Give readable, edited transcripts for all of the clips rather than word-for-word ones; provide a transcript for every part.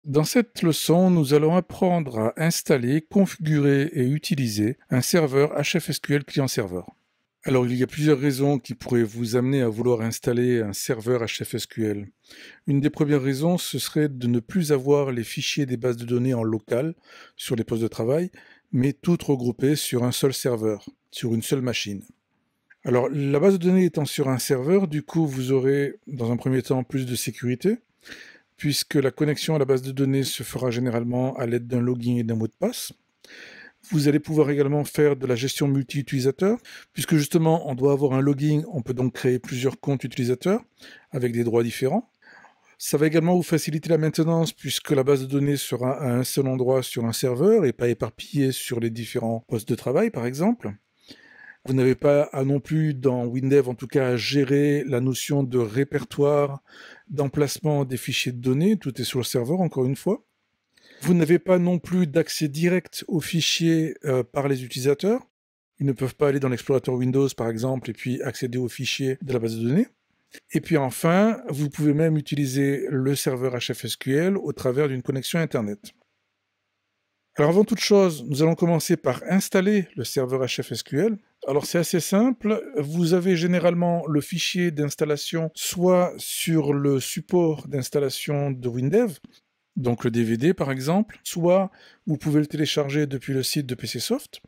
Dans cette leçon, nous allons apprendre à installer, configurer et utiliser un serveur HFSQL client-serveur. Alors, il y a plusieurs raisons qui pourraient vous amener à vouloir installer un serveur HFSQL. Une des premières raisons, ce serait de ne plus avoir les fichiers des bases de données en local sur les postes de travail, mais toutes regroupées sur un seul serveur, sur une seule machine. Alors, la base de données étant sur un serveur, du coup, vous aurez dans un premier temps plus de sécurité, puisque la connexion à la base de données se fera généralement à l'aide d'un login et d'un mot de passe. Vous allez pouvoir également faire de la gestion multi-utilisateur, puisque justement on doit avoir un login, on peut donc créer plusieurs comptes utilisateurs avec des droits différents. Ça va également vous faciliter la maintenance, puisque la base de données sera à un seul endroit sur un serveur et pas éparpillée sur les différents postes de travail par exemple. Vous n'avez pas à non plus, dans WinDev en tout cas, à gérer la notion de répertoire, d'emplacement des fichiers de données, tout est sur le serveur encore une fois. Vous n'avez pas non plus d'accès direct aux fichiers par les utilisateurs. Ils ne peuvent pas aller dans l'explorateur Windows par exemple et puis accéder aux fichiers de la base de données. Et puis enfin, vous pouvez même utiliser le serveur HFSQL au travers d'une connexion Internet. Alors avant toute chose, nous allons commencer par installer le serveur HFSQL. Alors c'est assez simple, vous avez généralement le fichier d'installation soit sur le support d'installation de WinDev, donc le DVD par exemple, soit vous pouvez le télécharger depuis le site de PCSoft,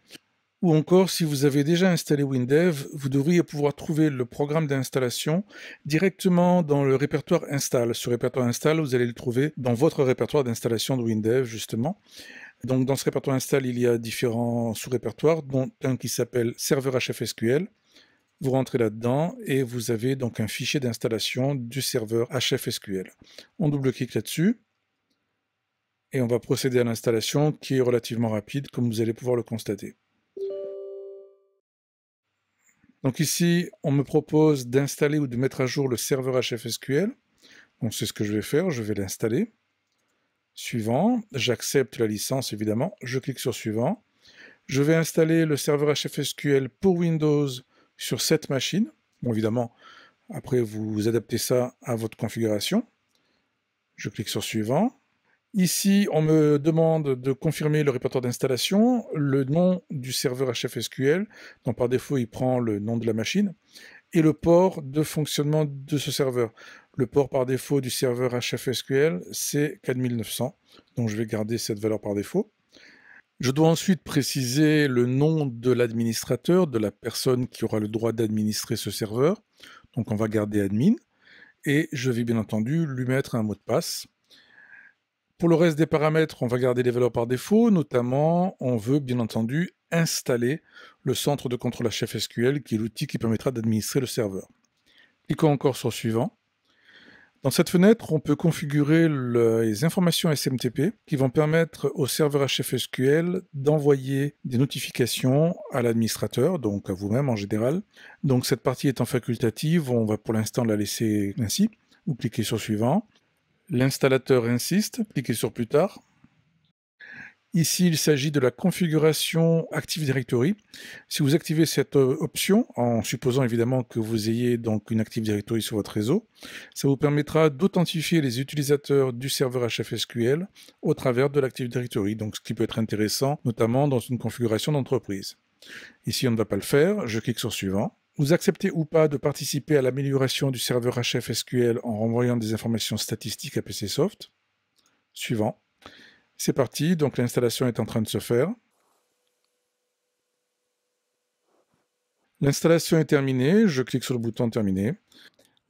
ou encore si vous avez déjà installé WinDev, vous devriez pouvoir trouver le programme d'installation directement dans le répertoire Install. Ce répertoire Install, vous allez le trouver dans votre répertoire d'installation de WinDev justement. Donc dans ce répertoire install, il y a différents sous-répertoires, dont un qui s'appelle serveur HFSQL. Vous rentrez là-dedans et vous avez donc un fichier d'installation du serveur HFSQL. On double-clique là-dessus et on va procéder à l'installation qui est relativement rapide, comme vous allez pouvoir le constater. Donc ici, on me propose d'installer ou de mettre à jour le serveur HFSQL. Donc c'est ce que je vais faire, je vais l'installer. Suivant, j'accepte la licence évidemment, je clique sur suivant. Je vais installer le serveur HFSQL pour Windows sur cette machine. Bon, évidemment, après vous adaptez ça à votre configuration. Je clique sur suivant. Ici, on me demande de confirmer le répertoire d'installation, le nom du serveur HFSQL, donc par défaut il prend le nom de la machine, et le port de fonctionnement de ce serveur. Le port par défaut du serveur HFSQL, c'est 4900, donc je vais garder cette valeur par défaut. Je dois ensuite préciser le nom de l'administrateur, de la personne qui aura le droit d'administrer ce serveur. Donc on va garder admin, et je vais bien entendu lui mettre un mot de passe. Pour le reste des paramètres, on va garder les valeurs par défaut, notamment on veut bien entendu installer le centre de contrôle HFSQL, qui est l'outil qui permettra d'administrer le serveur. Cliquons encore sur suivant. Dans cette fenêtre, on peut configurer les informations SMTP qui vont permettre au serveur HFSQL d'envoyer des notifications à l'administrateur, donc à vous-même en général. Donc cette partie étant facultative, on va pour l'instant la laisser ainsi. Vous cliquez sur suivant. L'installateur insiste, cliquez sur plus tard. Ici, il s'agit de la configuration Active Directory. Si vous activez cette option, en supposant évidemment que vous ayez donc une Active Directory sur votre réseau, ça vous permettra d'authentifier les utilisateurs du serveur HFSQL au travers de l'Active Directory, donc ce qui peut être intéressant, notamment dans une configuration d'entreprise. Ici, on ne va pas le faire, je clique sur Suivant. Vous acceptez ou pas de participer à l'amélioration du serveur HFSQL en renvoyant des informations statistiques à PCSoft. Suivant. C'est parti, donc l'installation est en train de se faire. L'installation est terminée, je clique sur le bouton Terminer.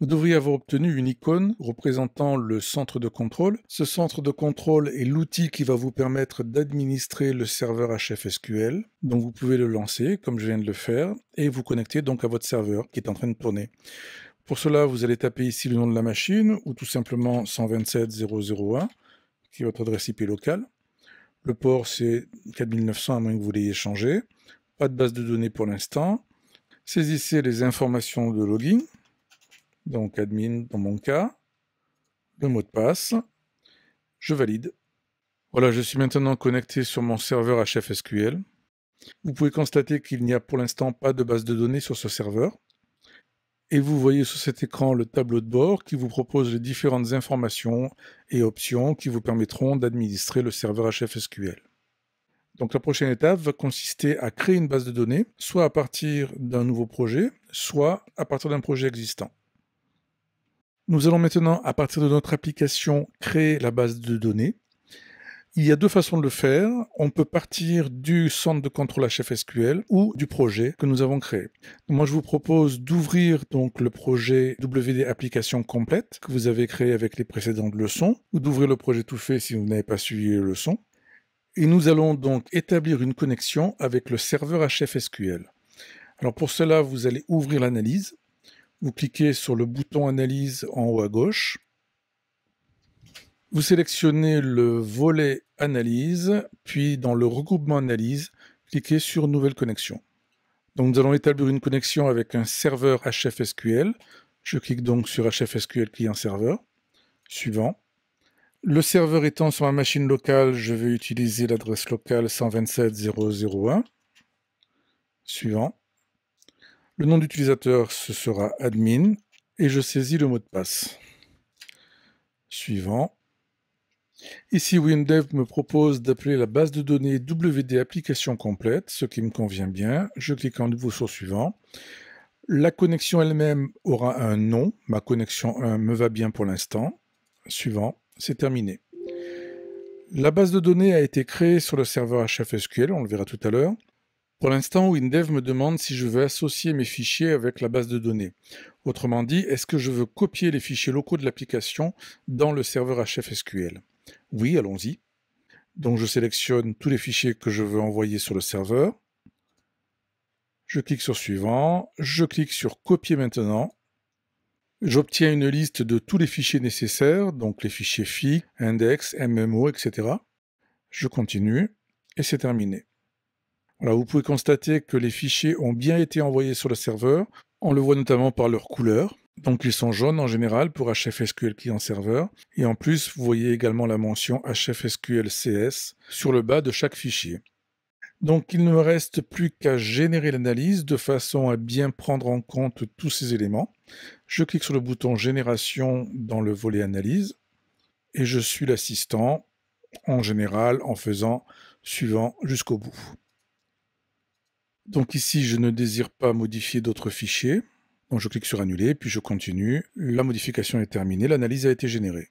Vous devriez avoir obtenu une icône représentant le centre de contrôle. Ce centre de contrôle est l'outil qui va vous permettre d'administrer le serveur HFSQL. Donc vous pouvez le lancer, comme je viens de le faire, et vous connecter donc à votre serveur qui est en train de tourner. Pour cela, vous allez taper ici le nom de la machine, ou tout simplement 127.0.0.1, qui est votre adresse IP locale. Le port, c'est 4900, à moins que vous l'ayez changé. Pas de base de données pour l'instant. Saisissez les informations de login, donc admin dans mon cas, le mot de passe, je valide. Voilà, je suis maintenant connecté sur mon serveur HFSQL. Vous pouvez constater qu'il n'y a pour l'instant pas de base de données sur ce serveur. Et vous voyez sur cet écran le tableau de bord qui vous propose les différentes informations et options qui vous permettront d'administrer le serveur HFSQL. Donc la prochaine étape va consister à créer une base de données, soit à partir d'un nouveau projet, soit à partir d'un projet existant. Nous allons maintenant, à partir de notre application, créer la base de données. Il y a deux façons de le faire. On peut partir du centre de contrôle HFSQL ou du projet que nous avons créé. Moi, je vous propose d'ouvrir donc le projet WD Application Complète que vous avez créé avec les précédentes leçons, ou d'ouvrir le projet tout fait si vous n'avez pas suivi les leçons. Et nous allons donc établir une connexion avec le serveur HFSQL. Alors pour cela, vous allez ouvrir l'analyse. Vous cliquez sur le bouton Analyse en haut à gauche. Vous sélectionnez le volet Analyse, puis dans le regroupement Analyse, cliquez sur Nouvelle connexion. Donc nous allons établir une connexion avec un serveur HFSQL. Je clique donc sur HFSQL client-serveur. Suivant. Le serveur étant sur ma machine locale, je vais utiliser l'adresse locale 127.0.0.1. Suivant. Le nom d'utilisateur, ce sera admin, et je saisis le mot de passe. Suivant. Ici, WinDev me propose d'appeler la base de données WD Application Complète, ce qui me convient bien. Je clique en nouveau sur Suivant. La connexion elle-même aura un nom. Ma connexion 1 me va bien pour l'instant. Suivant. C'est terminé. La base de données a été créée sur le serveur HFSQL, on le verra tout à l'heure. Pour l'instant, WinDev me demande si je veux associer mes fichiers avec la base de données. Autrement dit, est-ce que je veux copier les fichiers locaux de l'application dans le serveur HFSQL? Oui, allons-y. Donc je sélectionne tous les fichiers que je veux envoyer sur le serveur. Je clique sur Suivant. Je clique sur Copier maintenant. J'obtiens une liste de tous les fichiers nécessaires, donc les fichiers FIG, index, MMO, etc. Je continue et c'est terminé. Voilà, vous pouvez constater que les fichiers ont bien été envoyés sur le serveur. On le voit notamment par leur couleur. Donc ils sont jaunes en général pour HFSQL client-serveur. Et en plus, vous voyez également la mention HFSQL CS sur le bas de chaque fichier. Donc il ne me reste plus qu'à générer l'analyse de façon à bien prendre en compte tous ces éléments. Je clique sur le bouton Génération dans le volet Analyse et je suis l'assistant en général en faisant Suivant jusqu'au bout. Donc ici, je ne désire pas modifier d'autres fichiers. Donc je clique sur Annuler, puis je continue. La modification est terminée, l'analyse a été générée.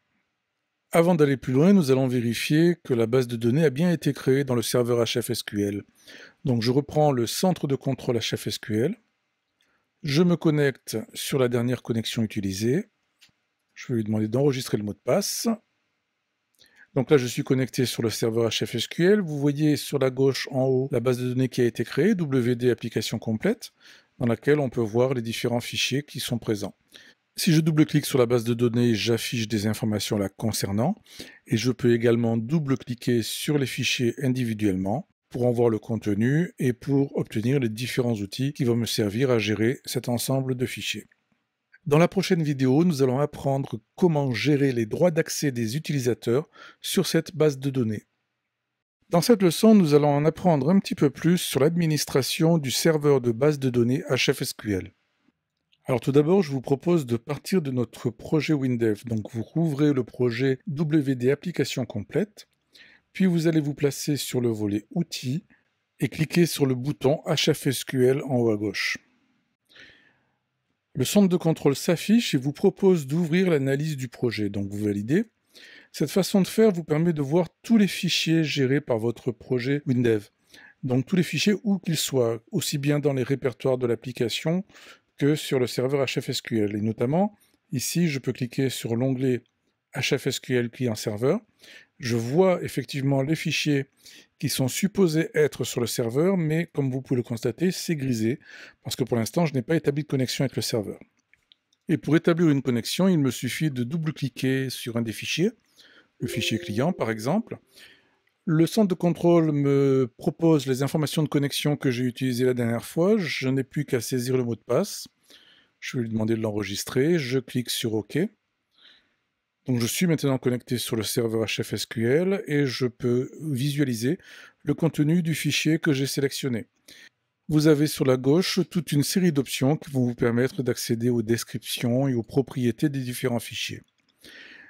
Avant d'aller plus loin, nous allons vérifier que la base de données a bien été créée dans le serveur HFSQL. Donc je reprends le centre de contrôle HFSQL. Je me connecte sur la dernière connexion utilisée. Je vais lui demander d'enregistrer le mot de passe. Donc là, je suis connecté sur le serveur HFSQL. Vous voyez sur la gauche en haut la base de données qui a été créée, WD Application Complète, dans laquelle on peut voir les différents fichiers qui sont présents. Si je double-clique sur la base de données, j'affiche des informations la concernant, et je peux également double-cliquer sur les fichiers individuellement pour en voir le contenu et pour obtenir les différents outils qui vont me servir à gérer cet ensemble de fichiers. Dans la prochaine vidéo, nous allons apprendre comment gérer les droits d'accès des utilisateurs sur cette base de données. Dans cette leçon, nous allons en apprendre un petit peu plus sur l'administration du serveur de base de données HFSQL. Alors tout d'abord, je vous propose de partir de notre projet WinDev. Donc vous rouvrez le projet WD Application Complète, puis vous allez vous placer sur le volet Outils et cliquer sur le bouton HFSQL en haut à gauche. Le centre de contrôle s'affiche et vous propose d'ouvrir l'analyse du projet, donc vous validez. Cette façon de faire vous permet de voir tous les fichiers gérés par votre projet WinDev. Donc tous les fichiers où qu'ils soient, aussi bien dans les répertoires de l'application que sur le serveur HFSQL. Et notamment, ici, je peux cliquer sur l'onglet HFSQL client-serveur. Je vois effectivement les fichiers qui sont supposés être sur le serveur, mais comme vous pouvez le constater, c'est grisé, parce que pour l'instant, je n'ai pas établi de connexion avec le serveur. Et pour établir une connexion, il me suffit de double-cliquer sur un des fichiers, le fichier client par exemple. Le centre de contrôle me propose les informations de connexion que j'ai utilisées la dernière fois. Je n'ai plus qu'à saisir le mot de passe. Je vais lui demander de l'enregistrer. Je clique sur OK. Donc je suis maintenant connecté sur le serveur HFSQL et je peux visualiser le contenu du fichier que j'ai sélectionné. vous avez sur la gauche toute une série d'options qui vont vous permettre d'accéder aux descriptions et aux propriétés des différents fichiers.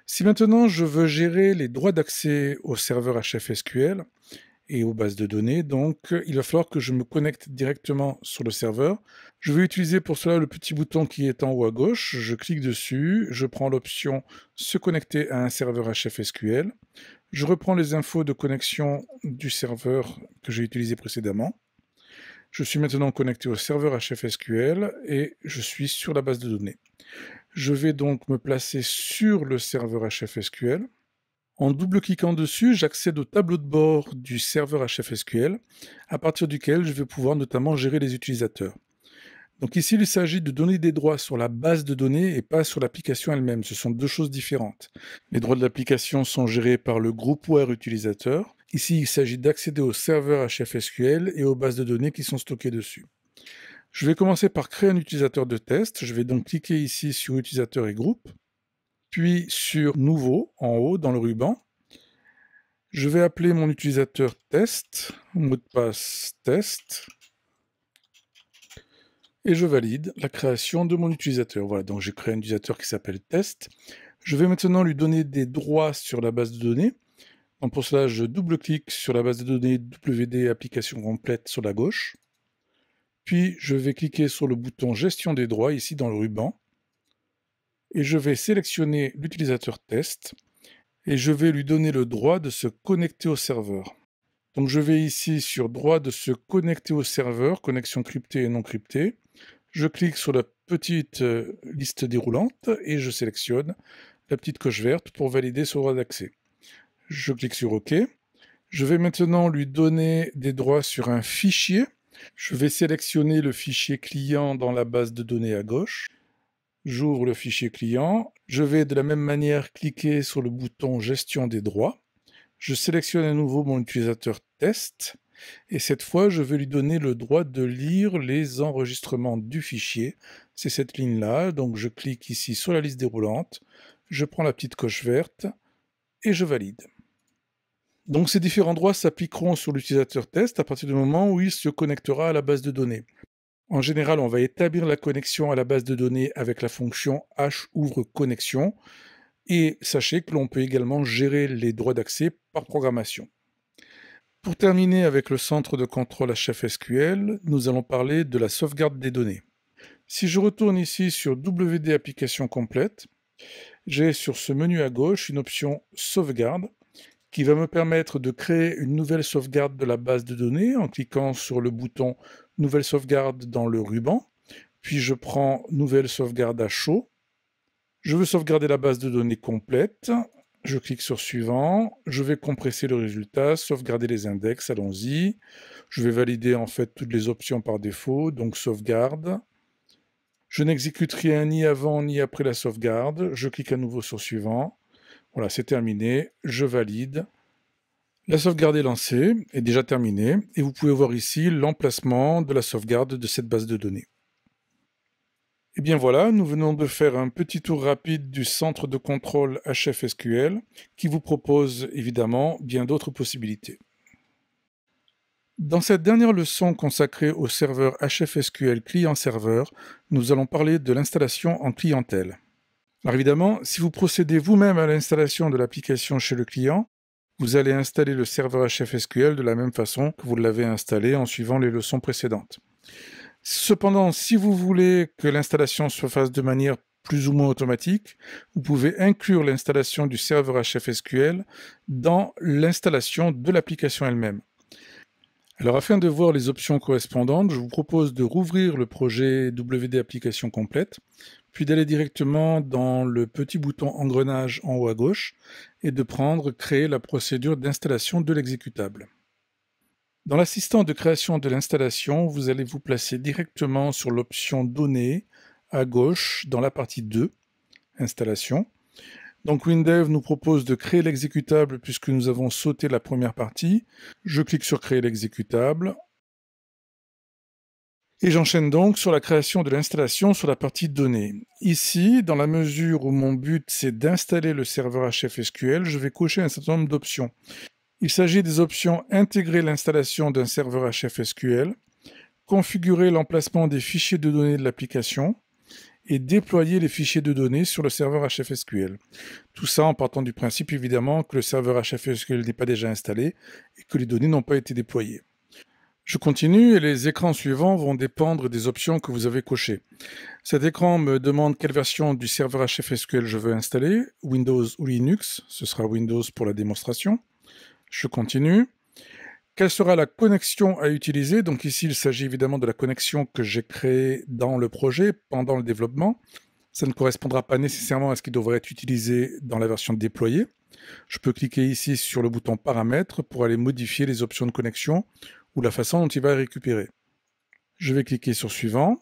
Si maintenant je veux gérer les droits d'accès au serveur HFSQL et aux bases de données, donc il va falloir que je me connecte directement sur le serveur. Je vais utiliser pour cela le petit bouton qui est en haut à gauche, je clique dessus, je prends l'option se connecter à un serveur HFSQL, je reprends les infos de connexion du serveur que j'ai utilisé précédemment. Je suis maintenant connecté au serveur HFSQL et je suis sur la base de données. Je vais donc me placer sur le serveur HFSQL. En double-cliquant dessus, j'accède au tableau de bord du serveur HFSQL, à partir duquel je vais pouvoir notamment gérer les utilisateurs. Donc ici, il s'agit de donner des droits sur la base de données et pas sur l'application elle-même. Ce sont deux choses différentes. Les droits de l'application sont gérés par le groupware utilisateur. Ici, il s'agit d'accéder au serveur HFSQL et aux bases de données qui sont stockées dessus. Je vais commencer par créer un utilisateur de test. Je vais donc cliquer ici sur utilisateur et groupe, puis sur nouveau en haut dans le ruban. Je vais appeler mon utilisateur test, mot de passe test, et je valide la création de mon utilisateur. Voilà, donc j'ai créé un utilisateur qui s'appelle test. Je vais maintenant lui donner des droits sur la base de données. Donc pour cela, je double-clique sur la base de données WD application complète sur la gauche. Puis je vais cliquer sur le bouton gestion des droits ici dans le ruban. Et je vais sélectionner l'utilisateur test. Et je vais lui donner le droit de se connecter au serveur. Donc je vais ici sur droit de se connecter au serveur, connexion cryptée et non cryptée. Je clique sur la petite liste déroulante et je sélectionne la petite coche verte pour valider ce droit d'accès. Je clique sur OK. Je vais maintenant lui donner des droits sur un fichier. Je vais sélectionner le fichier client dans la base de données à gauche. J'ouvre le fichier client. Je vais de la même manière cliquer sur le bouton gestion des droits. Je sélectionne à nouveau mon utilisateur test. Et cette fois, je vais lui donner le droit de lire les enregistrements du fichier. C'est cette ligne-là. Donc je clique ici sur la liste déroulante. Je prends la petite coche verte et je valide. Donc ces différents droits s'appliqueront sur l'utilisateur test à partir du moment où il se connectera à la base de données. En général, on va établir la connexion à la base de données avec la fonction HOuvreConnexion. Et sachez que l'on peut également gérer les droits d'accès par programmation. Pour terminer avec le centre de contrôle HFSQL, nous allons parler de la sauvegarde des données. Si je retourne ici sur WD application complète, j'ai sur ce menu à gauche une option sauvegarde qui va me permettre de créer une nouvelle sauvegarde de la base de données en cliquant sur le bouton Nouvelle sauvegarde dans le ruban, puis je prends Nouvelle sauvegarde à chaud. Je veux sauvegarder la base de données complète. Je clique sur Suivant. Je vais compresser le résultat, sauvegarder les index, allons-y. Je vais valider en fait toutes les options par défaut, donc sauvegarde. Je n'exécute rien ni avant ni après la sauvegarde. Je clique à nouveau sur Suivant. Voilà, c'est terminé. Je valide. La sauvegarde est lancée, est déjà terminée, et vous pouvez voir ici l'emplacement de la sauvegarde de cette base de données. Et bien voilà, nous venons de faire un petit tour rapide du centre de contrôle HFSQL qui vous propose évidemment bien d'autres possibilités. Dans cette dernière leçon consacrée au serveur HFSQL client-serveur, nous allons parler de l'installation en clientèle. Alors évidemment, si vous procédez vous-même à l'installation de l'application chez le client, vous allez installer le serveur HFSQL de la même façon que vous l'avez installé en suivant les leçons précédentes. Cependant, si vous voulez que l'installation se fasse de manière plus ou moins automatique, vous pouvez inclure l'installation du serveur HFSQL dans l'installation de l'application elle-même. Alors afin de voir les options correspondantes, je vous propose de rouvrir le projet WD application complète, puis d'aller directement dans le petit bouton engrenage en haut à gauche et de prendre Créer la procédure d'installation de l'exécutable. Dans l'assistant de création de l'installation, vous allez vous placer directement sur l'option Données à gauche dans la partie 2, Installation. Donc WinDev nous propose de créer l'exécutable puisque nous avons sauté la première partie. Je clique sur Créer l'exécutable. Et j'enchaîne donc sur la création de l'installation sur la partie Données. Ici, dans la mesure où mon but c'est d'installer le serveur HFSQL, je vais cocher un certain nombre d'options. Il s'agit des options Intégrer l'installation d'un serveur HFSQL, configurer l'emplacement des fichiers de données de l'application et déployer les fichiers de données sur le serveur HFSQL. Tout ça en partant du principe évidemment que le serveur HFSQL n'est pas déjà installé et que les données n'ont pas été déployées. Je continue et les écrans suivants vont dépendre des options que vous avez cochées. Cet écran me demande quelle version du serveur HFSQL je veux installer, Windows ou Linux, ce sera Windows pour la démonstration. Je continue. Quelle sera la connexion à utiliser? Donc ici, il s'agit évidemment de la connexion que j'ai créée dans le projet pendant le développement. Ça ne correspondra pas nécessairement à ce qui devrait être utilisé dans la version déployée. Je peux cliquer ici sur le bouton Paramètres pour aller modifier les options de connexion ou la façon dont il va récupérer. Je vais cliquer sur Suivant.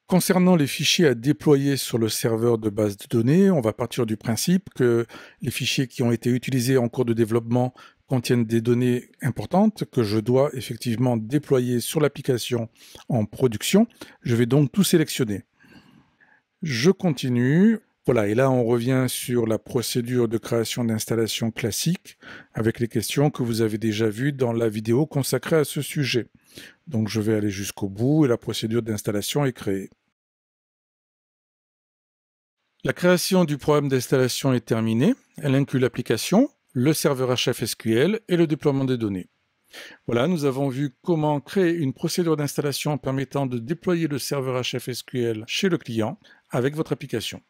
Concernant les fichiers à déployer sur le serveur de base de données, on va partir du principe que les fichiers qui ont été utilisés en cours de développement contiennent des données importantes que je dois effectivement déployer sur l'application en production. Je vais donc tout sélectionner. Je continue. Voilà, et là on revient sur la procédure de création d'installation classique avec les questions que vous avez déjà vues dans la vidéo consacrée à ce sujet. Donc je vais aller jusqu'au bout et la procédure d'installation est créée. La création du programme d'installation est terminée. Elle inclut l'application, le serveur HFSQL et le déploiement des données. Voilà, nous avons vu comment créer une procédure d'installation permettant de déployer le serveur HFSQL chez le client avec votre application.